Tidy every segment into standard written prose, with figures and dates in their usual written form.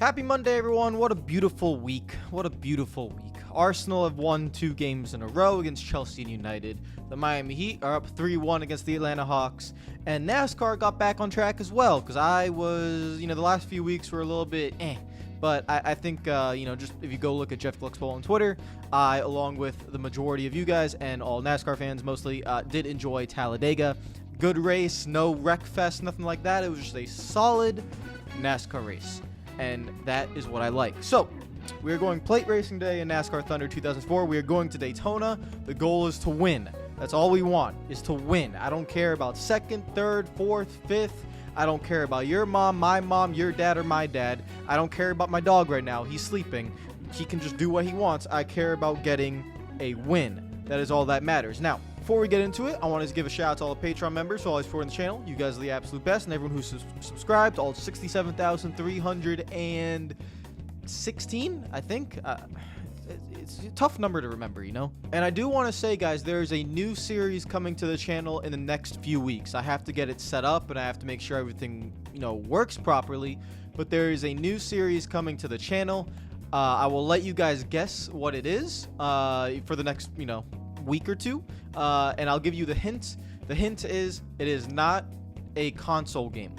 Happy Monday, everyone. What a beautiful week. What a beautiful week. Arsenal have won 2 games in a row against Chelsea and United. The Miami Heat are up 3-1 against the Atlanta Hawks. And NASCAR got back on track as well, because I was, the last few weeks were a little bit But I think, just if you go look at Jeff Gluckspoll on Twitter, I, along with the majority of you guys and all NASCAR fans mostly, did enjoy Talladega. Good race, no wreck fest, nothing like that. It was just a solid NASCAR race. And that is what I like. So, we are going plate racing day in NASCAR Thunder 2004. We are going to Daytona. The goal is to win. That's all we want, is to win. I don't care about second, third, fourth, fifth. I don't care about your mom, my mom, your dad, or my dad. I don't care about my dog right now. He's sleeping. He can just do what he wants. I care about getting a win. That is all that matters. Now, before we get into it, I want to give a shout out to all the Patreon members who always supporting the channel. You guys are the absolute best, and everyone who's subscribed, all 67,316, I think. It's a tough number to remember, And I do want to say, guys, there is a new series coming to the channel in the next few weeks. I have to get it set up, and I have to make sure everything, works properly. But there is a new series coming to the channel. I will let you guys guess what it is for the next, week or two, and I'll give you the hint. The hint is it is not a console game.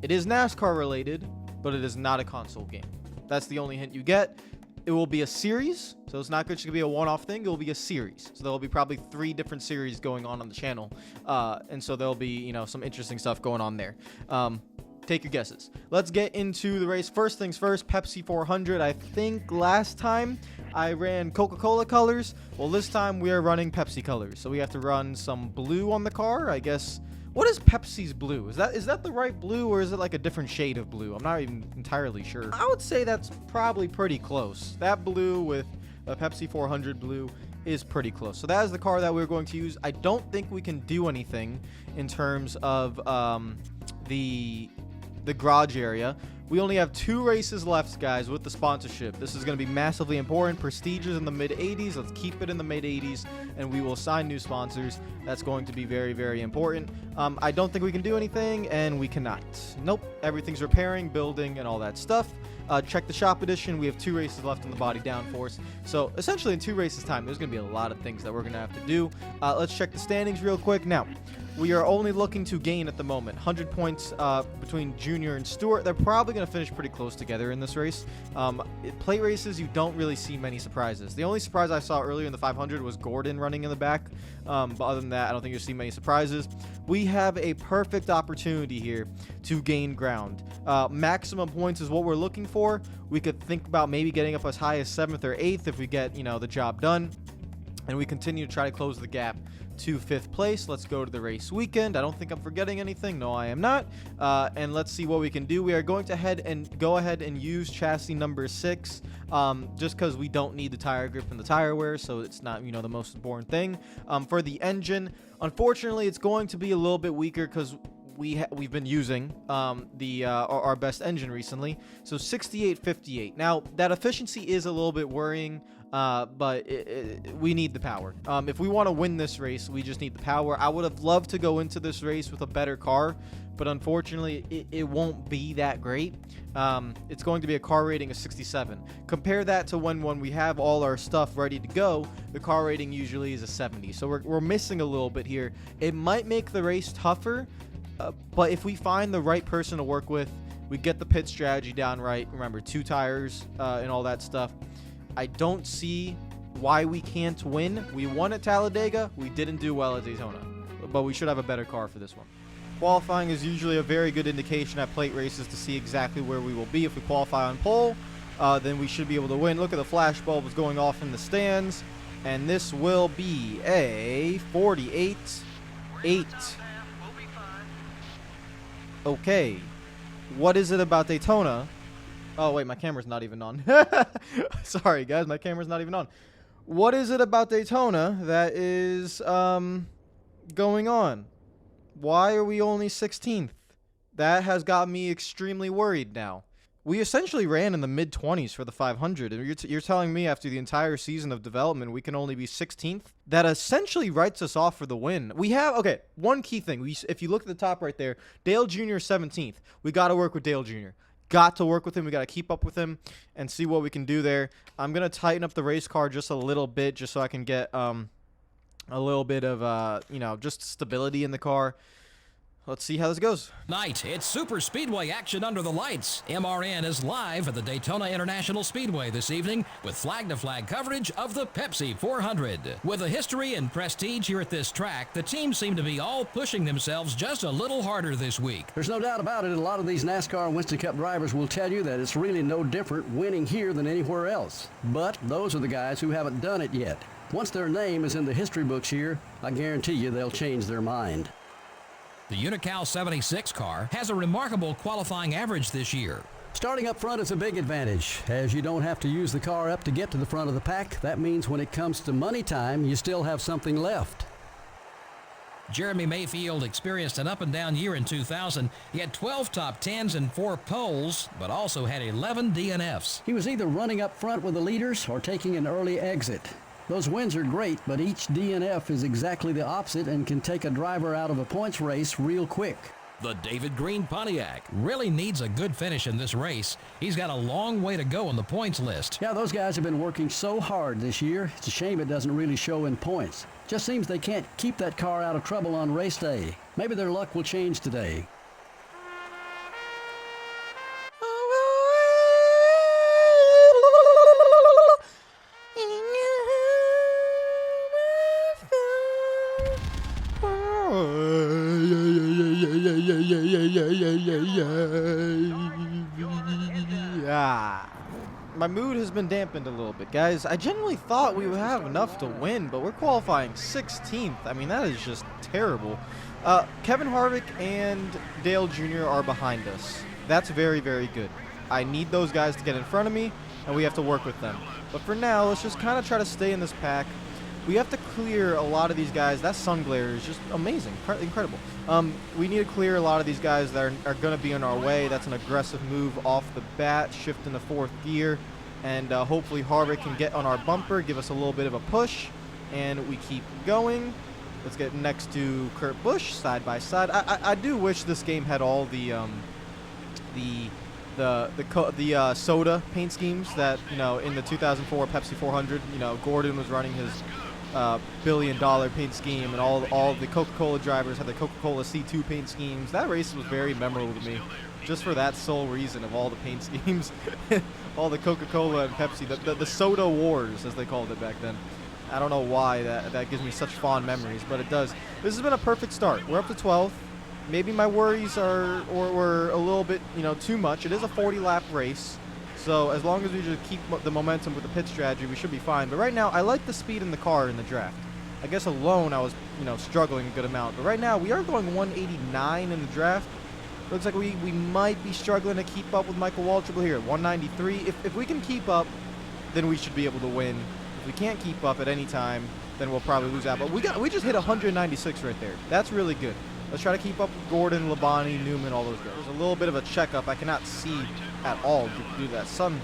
It is NASCAR related, but it is not a console game. That's the only hint you get. It will be a series, so it's not just gonna be a one-off thing. It will be a series, so there will be probably 3 different series going on the channel, and so there'll be some interesting stuff going on there. Take your guesses. Let's get into the race. First things first, Pepsi 400. I think last time I ran Coca-Cola colors. Well, this time we are running Pepsi colors. So we have to run some blue on the car, I guess. What is Pepsi's blue? Is that the right blue, or is it like a different shade of blue? I'm not even entirely sure. I would say that's probably pretty close. That blue with a Pepsi 400 blue is pretty close. So that is the car that we're going to use. I don't think we can do anything in terms of the garage area. We only have 2 races left, guys, with the sponsorship. This is going to be massively important. Prestige is in the mid-80s. Let's keep it in the mid-80s, and we will sign new sponsors. That's going to be very, very important. I don't think we can do anything, and we cannot. Nope. Everything's repairing, building, and all that stuff. Check the shop edition. We have 2 races left on the body downforce. So, essentially, in 2 races' time, there's going to be a lot of things that we're going to have to do. Let's check the standings real quick. Now, we are only looking to gain at the moment 100 points between Junior and Stewart. They're probably going to finish pretty close together in this race. Plate races, you don't really see many surprises. The only surprise I saw earlier in the 500 was Gordon running in the back. But other than that, I don't think you'll see many surprises. We have a perfect opportunity here to gain ground. Maximum points is what we're looking for. We could think about maybe getting up as high as 7th or 8th if we get, the job done. And we continue to try to close the gap to 5th place. Let's go to the race weekend. I don't think I'm forgetting anything. No, I am not. And let's see what we can do. We are going to go ahead and use chassis number 6, just because we don't need the tire grip and the tire wear, so it's not, the most important thing. For the engine, unfortunately, it's going to be a little bit weaker because we've been using our best engine recently. So 6858. Now, that efficiency is a little bit worrying. But we need the power. If we want to win this race, we just need the power. I would have loved to go into this race with a better car, but unfortunately, it won't be that great. It's going to be a car rating of 67. Compare that to when we have all our stuff ready to go, the car rating usually is a 70. So we're missing a little bit here. It might make the race tougher, but if we find the right person to work with, we get the pit strategy down right. Remember, 2 tires and all that stuff. I don't see why we can't win. We won at Talladega. We didn't do well at Daytona, but we should have a better car for this one. Qualifying is usually a very good indication at plate races to see exactly where we will be. If we qualify on pole, then we should be able to win. Look at the flash bulbs going off in the stands, and this will be a 48-8. Okay, what is it about Daytona? Oh, wait, my camera's not even on. Sorry, guys, my camera's not even on. What is it about Daytona that is going on? Why are we only 16th? That has got me extremely worried now. We essentially ran in the mid-20s for the 500, and you're telling me after the entire season of development we can only be 16th? That essentially writes us off for the win. We have, okay, one key thing. If you look at the top right there, Dale Jr. 17th. We got to work with Dale Jr. got to work with him. We got to keep up with him and see what we can do there. I'm going to tighten up the race car just a little bit just so I can get a little bit of, just stability in the car. Let's see how this goes. Night, it's super speedway action under the lights. MRN is live at the Daytona International Speedway this evening with flag-to-flag coverage of the Pepsi 400. With a history and prestige here at this track, the teams seem to be all pushing themselves just a little harder this week. There's no doubt about it. A lot of these NASCAR and Winston Cup drivers will tell you that it's really no different winning here than anywhere else. But those are the guys who haven't done it yet. Once their name is in the history books here, I guarantee you they'll change their mind. The Unocal 76 car has a remarkable qualifying average this year. Starting up front is a big advantage, as you don't have to use the car up to get to the front of the pack. That means when it comes to money time, you still have something left. Jeremy Mayfield experienced an up-and-down year in 2000. He had 12 top 10s and 4 poles, but also had 11 DNFs. He was either running up front with the leaders or taking an early exit. Those wins are great, but each DNF is exactly the opposite and can take a driver out of a points race real quick. The David Green Pontiac really needs a good finish in this race. He's got a long way to go on the points list. Yeah, those guys have been working so hard this year. It's a shame it doesn't really show in points. Just seems they can't keep that car out of trouble on race day. Maybe their luck will change today. My mood has been dampened a little bit, guys. I genuinely thought we would have enough to win, but we're qualifying 16th. I mean, that is just terrible. Kevin Harvick and Dale Jr. are behind us. That's very, very good. I need those guys to get in front of me, and we have to work with them. But for now, let's just kind of try to stay in this pack. We have to clear a lot of these guys. That sun glare is just amazing, incredible. We need to clear a lot of these guys that are going to be in our way. That's an aggressive move off the bat, shift into 4th gear, and hopefully Harvick can get on our bumper, give us a little bit of a push, and we keep going. Let's get next to Kurt Busch, side by side. I do wish this game had all the soda paint schemes that, in the 2004 Pepsi 400, Gordon was running his billion-dollar paint scheme, and all the Coca-Cola drivers had the Coca-Cola C2 paint schemes. That race was very memorable to me, just for that sole reason of all the paint schemes, all the Coca-Cola and Pepsi, the soda wars, as they called it back then. I don't know why that gives me such fond memories, but it does. This has been a perfect start. We're up to 12th. Maybe my worries were a little bit, too much. It is a 40-lap race. So as long as we just keep the momentum with the pit strategy, we should be fine. But right now, I like the speed in the car in the draft. I guess alone I was, struggling a good amount. But right now, we are going 189 in the draft. Looks like we might be struggling to keep up with Michael Waltrip here at 193. If we can keep up, then we should be able to win. If we can't keep up at any time, then we'll probably lose out. But we just hit 196 right there. That's really good. Let's try to keep up with Gordon, Labonte, Newman, all those guys. There's a little bit of a checkup. I cannot see at all due to that sun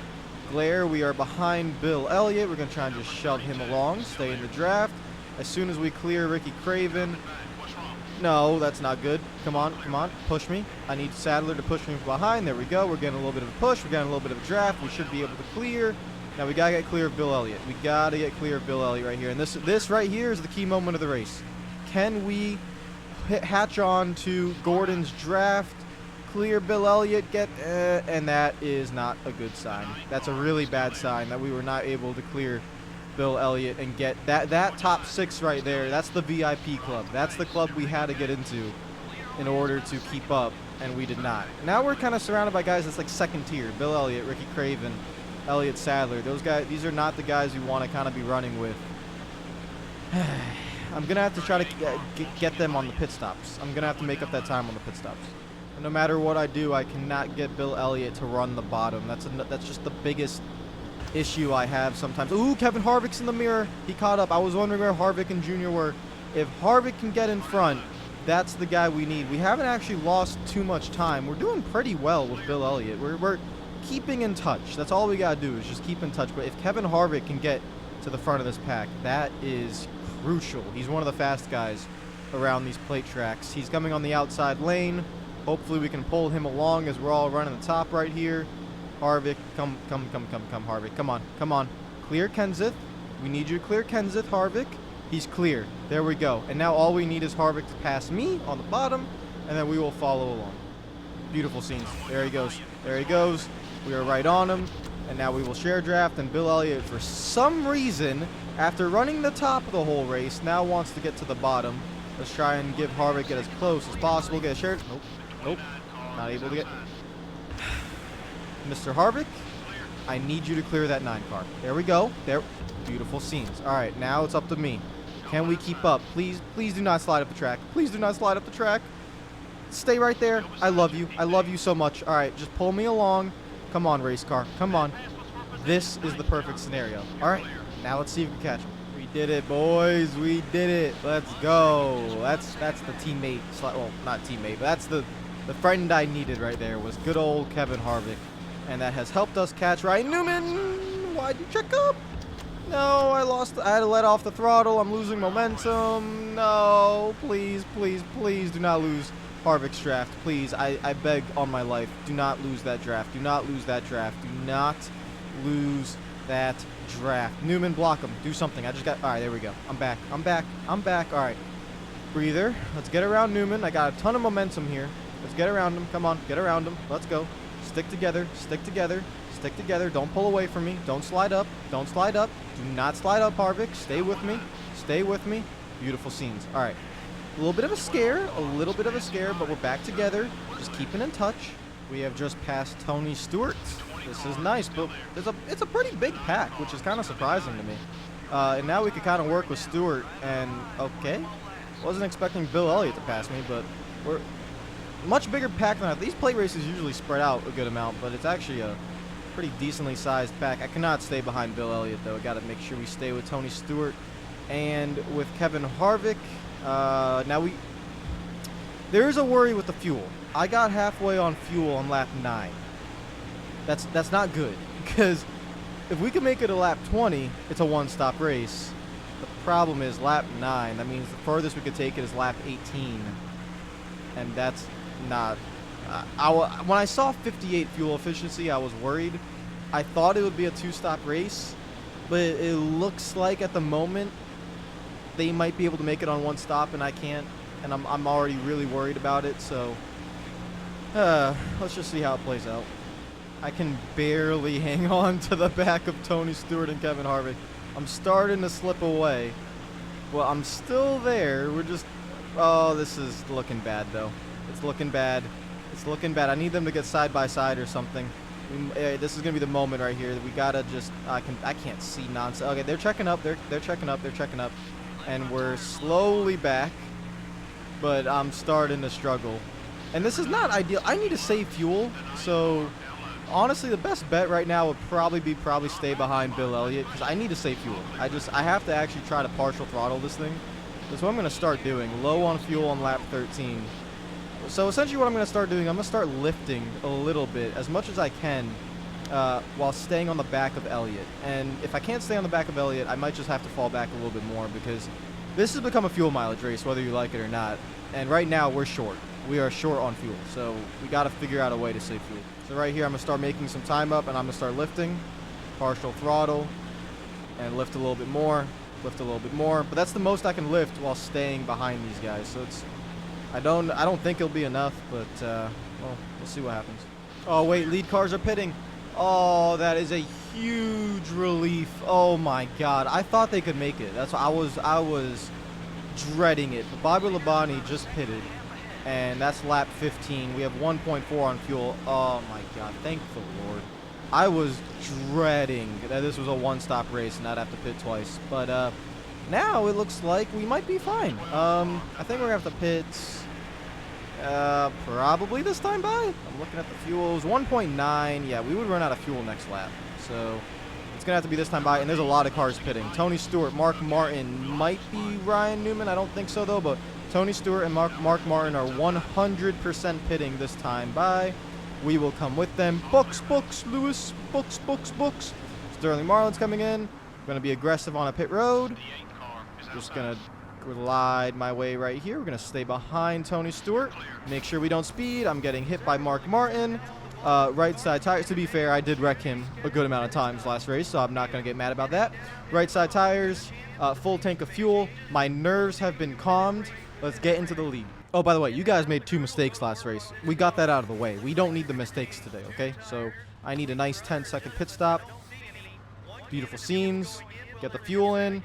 glare. We are behind Bill Elliott. We're going to try and just shove him along, stay in the draft. As soon as we clear Ricky Craven. No, that's not good. Come on, push me. I need Sadler to push me from behind. There we go. We're getting a little bit of a push. We're getting a little bit of a draft. We should be able to clear. Now we got to get clear of Bill Elliott. We got to get clear of Bill Elliott right here. And this right here is the key moment of the race. Can we hatch on to Gordon's draft, clear Bill Elliott, and that is not a good sign. That's a really bad sign that we were not able to clear Bill Elliott and get that top 6 right there. That's the VIP club. That's the club we had to get into in order to keep up, and we did not. Now we're kind of surrounded by guys that's like second tier. Bill Elliott, Ricky Craven, Elliott Sadler. Those guys, these are not the guys we want to kind of be running with. I'm going to have to try to get them on the pit stops. I'm going to have to make up that time on the pit stops. And no matter what I do, I cannot get Bill Elliott to run the bottom. That's just the biggest issue I have sometimes. Ooh, Kevin Harvick's in the mirror. He caught up. I was wondering where Harvick and Jr. were. If Harvick can get in front, that's the guy we need. We haven't actually lost too much time. We're doing pretty well with Bill Elliott. We're keeping in touch. That's all we got to do is just keep in touch. But if Kevin Harvick can get to the front of this pack, that is crucial. He's one of the fast guys around these plate tracks. He's coming on the outside lane. Hopefully we can pull him along as we're all running the top right here. Harvick, come, Harvick. Come on. Clear Kenseth. We need you to clear Kenseth, Harvick. He's clear. There we go. And now all we need is Harvick to pass me on the bottom, and then we will follow along. Beautiful scenes. There he goes. There he goes. We are right on him. And now we will share draft, and Bill Elliott, for some reason, after running the top of the whole race, now wants to get to the bottom. Let's try and give Harvick get as close as possible. Get a share. Nope. Not able to get. Mr. Harvick, I need you to clear that 9 car. There we go. There. Beautiful scenes. All right, now it's up to me. Can we keep up? Please do not slide up the track. Please do not slide up the track. Stay right there. I love you. I love you so much. All right, just pull me along. Come on, race car. Come on. This is the perfect scenario. All right, now let's see if we can catch him. We did it, boys. We did it. Let's go. That's the teammate. Well, not teammate, but that's the friend I needed right there was good old Kevin Harvick. And that has helped us catch Ryan Newman. Why'd you check up? No, I had to let off the throttle. I'm losing momentum. No, please do not lose Harvick's draft. Please, I beg on my life. Do not lose that draft. Do not lose that draft. Do not lose that draft. Newman, block him. Do something. All right, there we go. I'm back. All right. Breather. Let's get around Newman. I got a ton of momentum here. Let's get around him. Come on, get around him. Let's go. Stick together. Don't pull away from me. Don't slide up. Do not slide up, Harvick. Stay with me. Beautiful scenes. All right. A little bit of a scare, but we're back together. Just keeping in touch. We have just passed Tony Stewart. This is nice, but it's a pretty big pack, which is kind of surprising to me. And now we can kind of work with Stewart. And okay, wasn't expecting Bill Elliott to pass me, but we're much bigger pack than these plate races usually spread out a good amount, but it's actually a pretty decently sized pack. I cannot stay behind Bill Elliott though. I got to make sure we stay with Tony Stewart and with Kevin Harvick. There is a worry with the fuel. I got halfway on fuel on lap 9. That's not good, because if we can make it a lap 20, it's a one-stop race. The problem is lap 9. That means the furthest we could take it is lap 18, and that's not. When I saw 58 fuel efficiency, I was worried. I thought it would be a 2-stop race, but it looks like at the moment they might be able to make it on 1 stop, and I can't, and I'm already really worried about it. So let's just see how it plays out. I can barely hang on to the back of Tony Stewart and Kevin Harvick. I'm starting to slip away. Well, I'm still there. Oh, this is looking bad though. It's looking bad. I need them to get side by side or something. This is gonna be the moment right here that we gotta just. I can't see nonsense. Okay, they're checking up. They're checking up. And we're slowly back, but I'm starting to struggle. And this is not ideal. I need to save fuel, so honestly, the best bet right now would probably stay behind Bill Elliott, because I need to save fuel. I have to actually try to partial throttle this thing. That's what I'm going to start doing. Low on fuel on lap 13. So essentially what I'm going to start doing, I'm going to start lifting a little bit, as much as I can, while staying on the back of Elliott. And if I can't stay on the back of Elliott, I might just have to fall back a little bit more, because this has become a fuel mileage race, whether you like it or not. And right now, we're short. We are short on fuel, so we got to figure out a way to save fuel. So right here, I'm going to start making some time up, and I'm going to start lifting, partial throttle, and lift a little bit more, but that's the most I can lift while staying behind these guys. So I don't think it'll be enough, but well, we'll see what happens. Oh wait, lead cars are pitting. Oh, that is a huge relief. Oh my God, I thought they could make it. That's why I was dreading it. But Bobby Labonte just pitted, and that's lap 15. We have 1.4 on fuel. Oh my God, thank the Lord. I was dreading that this was a one-stop race and I'd have to pit twice. But now it looks like we might be fine. I think we're gonna have to pit probably this time by. I'm looking at the fuel. It was 1.9. Yeah, we would run out of fuel next lap. So it's gonna have to be this time by. And there's a lot of cars pitting. Tony Stewart, Mark Martin, might be Ryan Newman. I don't think so though. But Tony Stewart and Mark Martin are 100% pitting this time by. We will come with them. Books, Lewis. Books. Sterling Marlin's coming in. Going to be aggressive on a pit road. Just going to glide my way right here. We're going to stay behind Tony Stewart. Make sure we don't speed. I'm getting hit by Mark Martin. Right side tires. To be fair, I did wreck him a good amount of times last race, so I'm not going to get mad about that. Right side tires. Full tank of fuel. My nerves have been calmed. Let's get into the lead. Oh, by the way, you guys made 2 mistakes last race. We got that out of the way. We don't need the mistakes today, okay? So I need a nice 10-second pit stop. Beautiful scenes. Get the fuel in.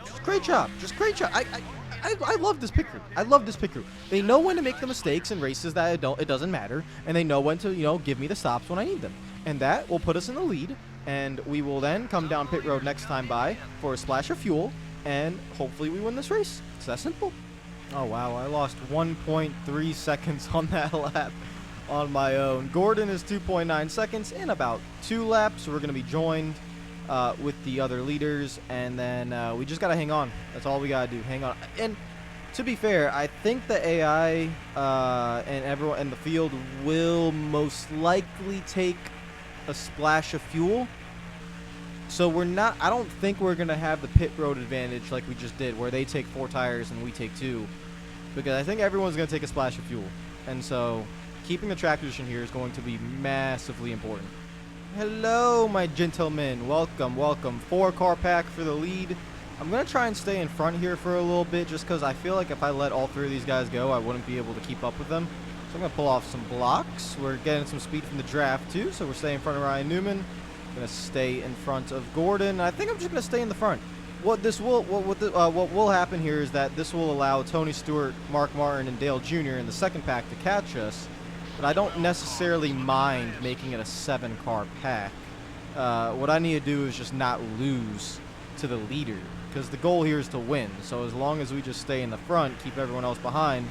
Just great job. Just great job. I love this pit crew. I love this pit crew. They know when to make the mistakes in races that it doesn't matter, and they know when to, you know, give me the stops when I need them. And that will put us in the lead, and we will then come down pit road next time by for a splash of fuel, and hopefully we win this race. It's that simple. Oh, wow. I lost 1.3 seconds on that lap on my own. Gordon is 2.9 seconds in about 2 laps. We're going to be joined with the other leaders, and then we just got to hang on. That's all we got to do. Hang on. And to be fair, I think the AI and everyone in the field will most likely take a splash of fuel. So I don't think we're going to have the pit road advantage like we just did, where they take 4 tires and we take 2. Because I think everyone's going to take a splash of fuel. And so keeping the track position here is going to be massively important. Hello, my gentlemen. Welcome, welcome. 4-car pack for the lead. I'm going to try and stay in front here for a little bit just because I feel like if I let all 3 of these guys go, I wouldn't be able to keep up with them. So I'm going to pull off some blocks. We're getting some speed from the draft too, so we're staying in front of Ryan Newman. Going to stay in front of Gordon. I think I'm just going to stay in the front. What will happen here is that this will allow Tony Stewart, Mark Martin, and Dale Jr. in the second pack to catch us. But I don't necessarily mind making it a 7-car pack. What I need to do is just not lose to the leader, because the goal here is to win. So as long as we just stay in the front, keep everyone else behind,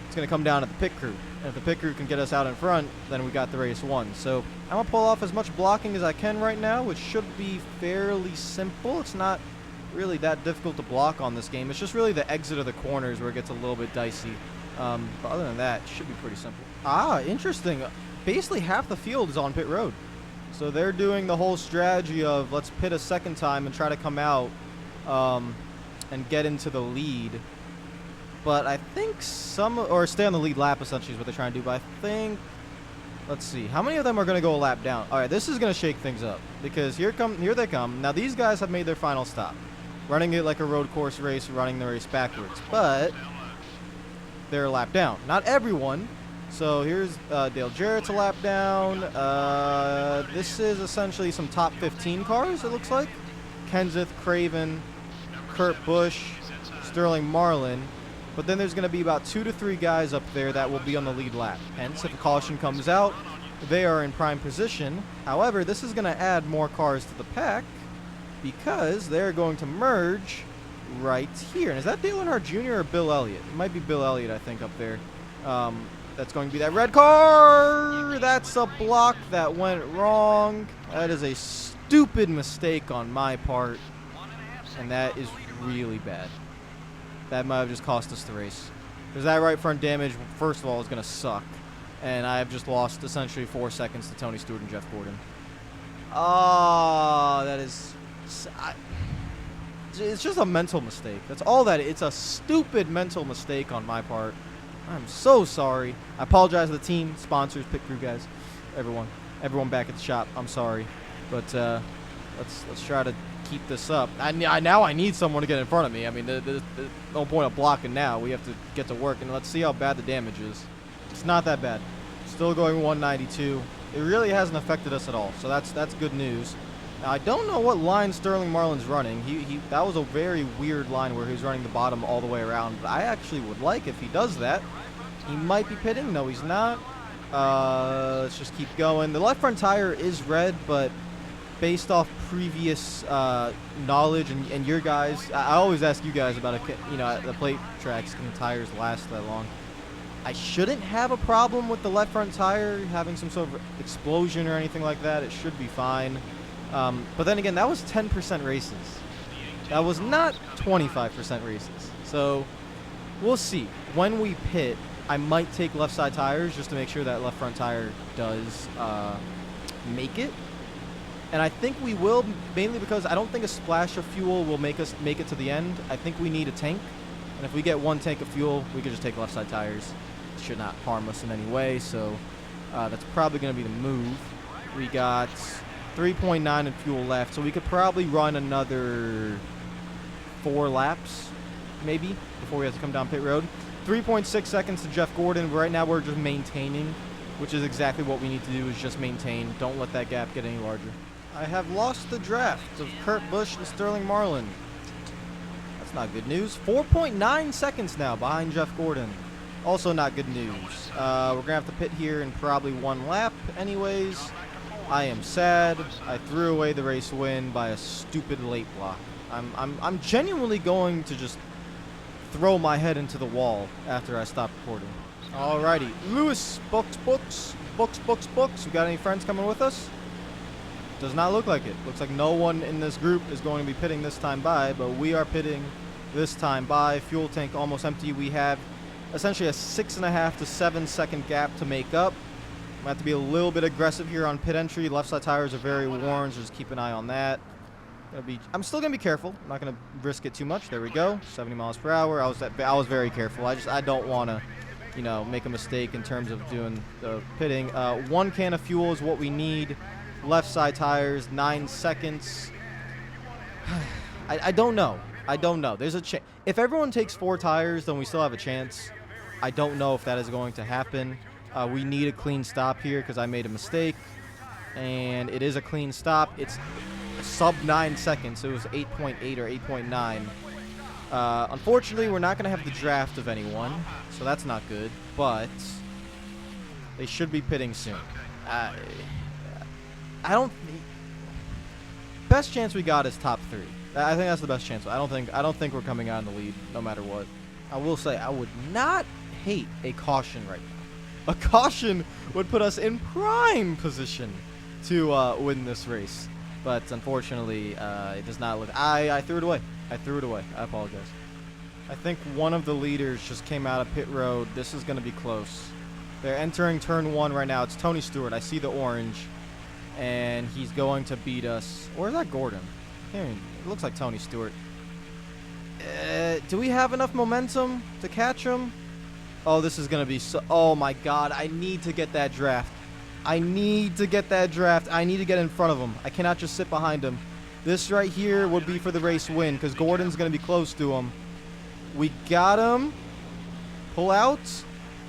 it's going to come down to the pit crew. And if the pit crew can get us out in front, then we got the race won. So I'm going to pull off as much blocking as I can right now, which should be fairly simple. It's not really that difficult to block on this game. It's just really the exit of the corners where it gets a little bit dicey. But other than that, it should be pretty simple. Ah, interesting. Basically half the field is on pit road. So they're doing the whole strategy of let's pit a second time and try to come out and get into the lead. But I think or stay on the lead lap essentially is what they're trying to do. But I think, let's see, how many of them are going to go a lap down? All right, this is going to shake things up because here they come. Now these guys have made their final stop, running it like a road course race, running the race backwards. But they're a lap down. Not everyone. So here's Dale Jarrett's a lap down. This is essentially some top 15 cars, it looks like. Kenseth, Craven, Kurt Busch, Sterling Marlin. But then there's going to be about 2 to 3 guys up there that will be on the lead lap. Hence, if a caution comes out, they are in prime position. However, this is going to add more cars to the pack because they're going to merge right here. And is that Dale Earnhardt Jr. or Bill Elliott? It might be Bill Elliott, I think, up there. That's going to be that red car. That's a block that went wrong. That is a stupid mistake on my part. And that is really bad. That might have just cost us the race. Because that right front damage, first of all, is going to suck. And I have just lost essentially 4 seconds to Tony Stewart and Jeff Gordon. Oh, that is... it's just a mental mistake. That's all that is. It's a stupid mental mistake on my part. I'm so sorry. I apologize to the team, sponsors, pit crew guys, everyone back at the shop. I'm sorry, but let's try to keep this up. Now I need someone to get in front of me. I mean, there's no point of blocking now. We have to get to work, and let's see how bad the damage is. It's not that bad. Still going 192. It really hasn't affected us at all, so that's good news. Now, I don't know what line Sterling Marlin's running. That was a very weird line where he was running the bottom all the way around. But I actually would like if he does that. He might be pitting. No, he's not. Let's just keep going. The left front tire is red, but based off previous knowledge and your guys, I always ask you guys about the plate tracks, can the tires last that long? I shouldn't have a problem with the left front tire having some sort of explosion or anything like that. It should be fine. But then again, that was 10% races. That was not 25% races. So we'll see. When we pit, I might take left side tires just to make sure that left front tire does make it. And I think we will, mainly because I don't think a splash of fuel will make us make it to the end. I think we need a tank. And if we get 1 tank of fuel, we could just take left side tires. It should not harm us in any way, so that's probably going to be the move. We got 3.9 in fuel left, so we could probably run another 4 laps, maybe, before we have to come down pit road. 3.6 seconds to Jeff Gordon. Right now we're just maintaining, which is exactly what we need to do, is just maintain. Don't let that gap get any larger. I have lost the draft of Kurt Busch and Sterling Marlin. That's not good news. 4.9 seconds now behind Jeff Gordon. Also not good news. We're going to have to pit here in probably 1 lap anyways. I am sad. I threw away the race win by a stupid late block. I'm genuinely going to just throw my head into the wall after I stop recording. Alrighty. Lewis, books. We got any friends coming with us? Does not look like it. Looks like no one in this group is going to be pitting this time by, but we are pitting this time by. Fuel tank almost empty. We have essentially a 6.5 to 7 second gap to make up. I'm gonna have to be a little bit aggressive here on pit entry. Left side tires are very worn, so just keep an eye on that. I'm still gonna be careful. I'm not gonna risk it too much. There we go. 70 miles per hour. I was very careful. I don't want to, you know, make a mistake in terms of doing the pitting. 1 can of fuel is what we need. Left side tires, 9 seconds. I don't know. There's a chance. If everyone takes 4 tires, then we still have a chance. I don't know if that is going to happen. We need a clean stop here because I made a mistake. And it is a clean stop. It's sub 9 seconds. So it was 8.8 or 8.9. Unfortunately, we're not going to have the draft of anyone. So that's not good. But they should be pitting soon. I don't. Best chance we got is top 3. I think that's the best chance. I don't think we're coming out in the lead, no matter what. I will say I would not hate a caution right now. A caution would put us in prime position to win this race, but unfortunately, it does not look. I threw it away. I apologize. I think one of the leaders just came out of pit road. This is going to be close. They're entering turn 1 right now. It's Tony Stewart. I see the orange. And he's going to beat us. Or is that Gordon? It looks like Tony Stewart. Do we have enough momentum to catch him? Oh, this is going to be so... Oh, my God. I need to get that draft. I need to get in front of him. I cannot just sit behind him. This right here would be for the race win because Gordon's going to be close to him. We got him. Pull out.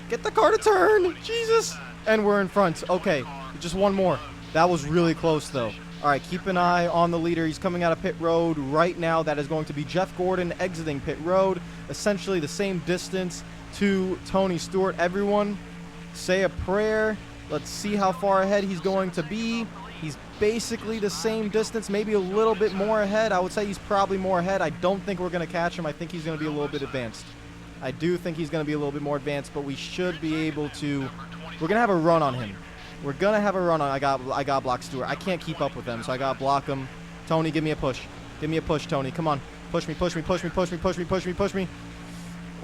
Get the car to turn. Jesus. And we're in front. Okay. Just one more. That was really close, though. All right, keep an eye on the leader. He's coming out of pit road right now. That is going to be Jeff Gordon exiting pit road. Essentially the same distance to Tony Stewart. Everyone, say a prayer. Let's see how far ahead he's going to be. He's basically the same distance, maybe a little bit more ahead. I would say he's probably more ahead. I don't think we're going to catch him. I think he's going to be a little bit advanced. I do think he's going to be a little bit more advanced, but we should be able to... We're going to have a run on him. We're going to have a run on. I got block Stewart. I can't keep up with them, so I got to block him. Tony, give me a push. Give me a push, Tony. Come on. Push me.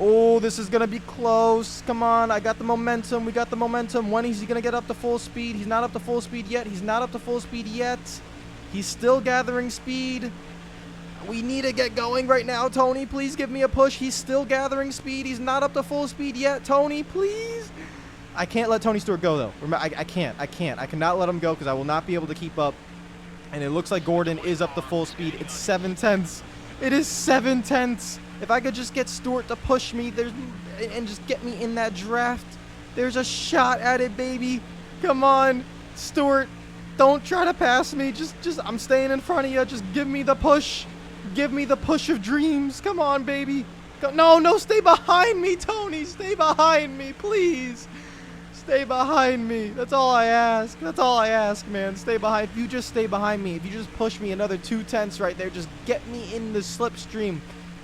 Oh, this is going to be close. Come on. I got the momentum. We got the momentum. When is he going to get up to full speed? He's not up to full speed yet. He's still gathering speed. We need to get going right now, Tony. Please give me a push. He's still gathering speed. He's not up to full speed yet. Tony, please. I can't let Tony Stewart go, though. I can't. I cannot let him go because I will not be able to keep up. And it looks like Gordon is up to full speed. It's 7/10. It is 7/10. If I could just get Stewart to push me and just get me in that draft, there's a shot at it, baby. Come on, Stewart. Don't try to pass me. Just I'm staying in front of you. Just give me the push. Give me the push of dreams. Come on, baby. No, stay behind me, Tony. Stay behind me, please. Stay behind me. That's all I ask. Man. Stay behind. If you just stay behind me, if you just push me another 2/10 right there, just get me in the slipstream.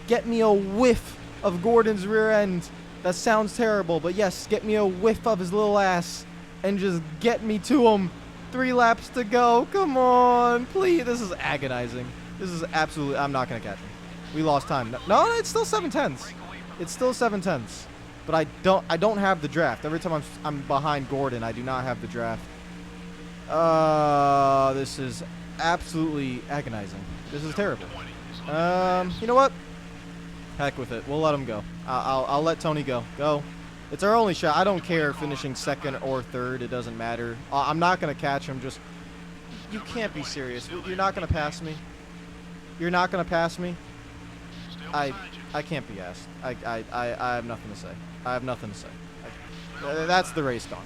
Get me a whiff of Gordon's rear end. That sounds terrible, but yes, get me a whiff of his little ass and just get me to him. 3 laps to go. Come on, please. This is agonizing. This is absolutely... I'm not going to catch him. We lost time. No, it's still 7/10. It's still 7/10. But I don't have the draft. Every time I'm behind Gordon, I do not have the draft. This is absolutely agonizing. This is terrible. You know what? Heck with it. We'll let him go. I'll let Tony go. Go. It's our only shot. I don't care finishing second or third. It doesn't matter. I'm not going to catch him. Just, you can't be serious. You're not going to pass me. You're not going to pass me. I can't be asked. I have nothing to say. I have nothing to say. That's the race gone.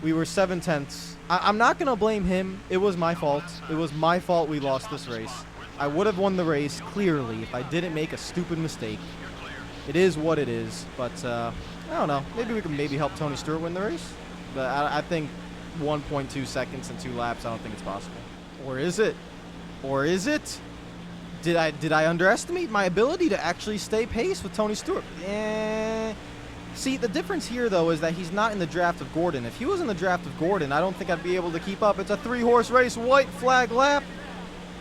We were 7/10. I'm not going to blame him. It was my fault. It was my fault we lost this race. I would have won the race, clearly, if I didn't make a stupid mistake. It is what it is, but I don't know. Maybe we can help Tony Stewart win the race. But I think 1.2 seconds in 2 laps, I don't think it's possible. Or is it? Or is it? Did I underestimate my ability to actually stay pace with Tony Stewart? See, the difference here, though, is that he's not in the draft of Gordon. If he was in the draft of Gordon, I don't think I'd be able to keep up. It's a 3-horse race, white flag lap.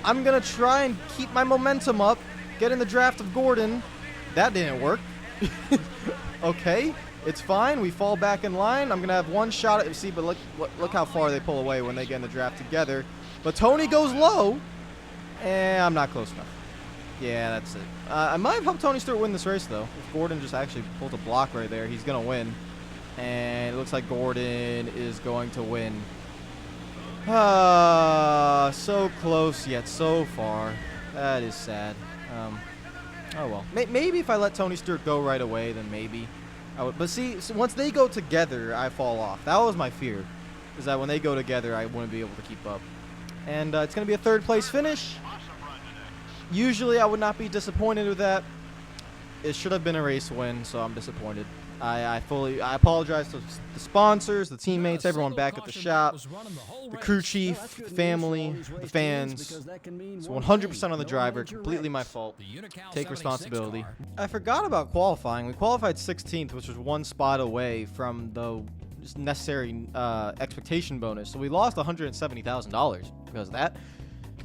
I'm going to try and keep my momentum up, get in the draft of Gordon. That didn't work. Okay, it's fine. We fall back in line. I'm going to have one shot at, see, but look how far they pull away when they get in the draft together. But Tony goes low, and I'm not close enough. Yeah, that's it. I might have helped Tony Stewart win this race, though. If Gordon just actually pulled a block right there, he's going to win. And it looks like Gordon is going to win. So close yet so far. That is sad. Oh well. Maybe if I let Tony Stewart go right away, then maybe I would. But see, so once they go together, I fall off. That was my fear, is that when they go together, I wouldn't be able to keep up. And it's going to be a 3rd place finish. Usually, I would not be disappointed with that. It should have been a race win, so I'm disappointed. I apologize to the sponsors, the teammates, everyone back at the shop, the crew chief, the family, the fans. It's 100% on the driver, completely my fault. Take responsibility. I forgot about qualifying. We qualified 16th, which was 1 spot away from the necessary expectation bonus. So we lost $170,000 because of that.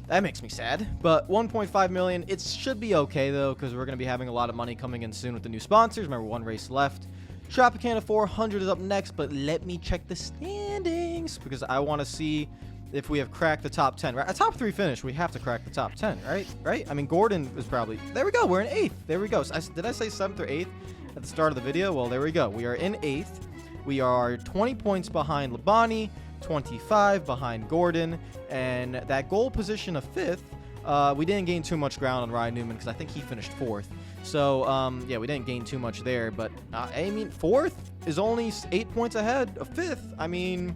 That makes me sad, but 1.5 million, it should be okay though, because we're going to be having a lot of money coming in soon with the new sponsors. Remember, 1 race left. Tropicana 400 is up next, but let me check the standings, because I want to see if we have cracked the top 10. Right? A top 3 finish, we have to crack the top 10, right? I mean, Gordon is probably, there we go, we're in 8th. There we go. So did I say 7th or 8th at the start of the video? Well, there we go. We are in 8th. We are 20 points behind Labani, 25 behind Gordon, and that goal position of 5th, we didn't gain too much ground on Ryan Newman because I think he finished 4th. So, yeah, we didn't gain too much there, but I mean, 4th is only 8 points ahead of 5th. I mean,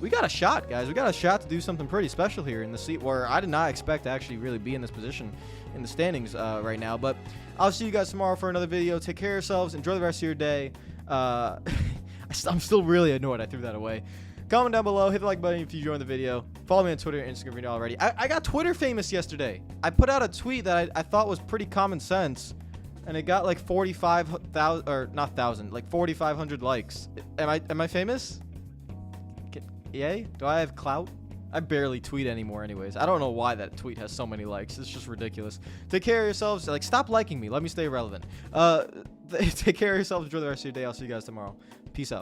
we got a shot, guys. We got a shot to do something pretty special here in the seat where I did not expect to actually really be in this position in the standings right now. But I'll see you guys tomorrow for another video. Take care of yourselves. Enjoy the rest of your day. I'm still really annoyed I threw that away. Comment down below, hit the like button if you enjoyed the video. Follow me on Twitter and Instagram if you know already. I got Twitter famous yesterday. I put out a tweet that I thought was pretty common sense, and it got like 45,000, or not thousand, like 4,500 likes. Am I famous? Yay? Do I have clout? I barely tweet anymore anyways. I don't know why that tweet has so many likes. It's just ridiculous. Take care of yourselves. Like, stop liking me. Let me stay relevant. Take care of yourselves. Enjoy the rest of your day. I'll see you guys tomorrow. Peace out.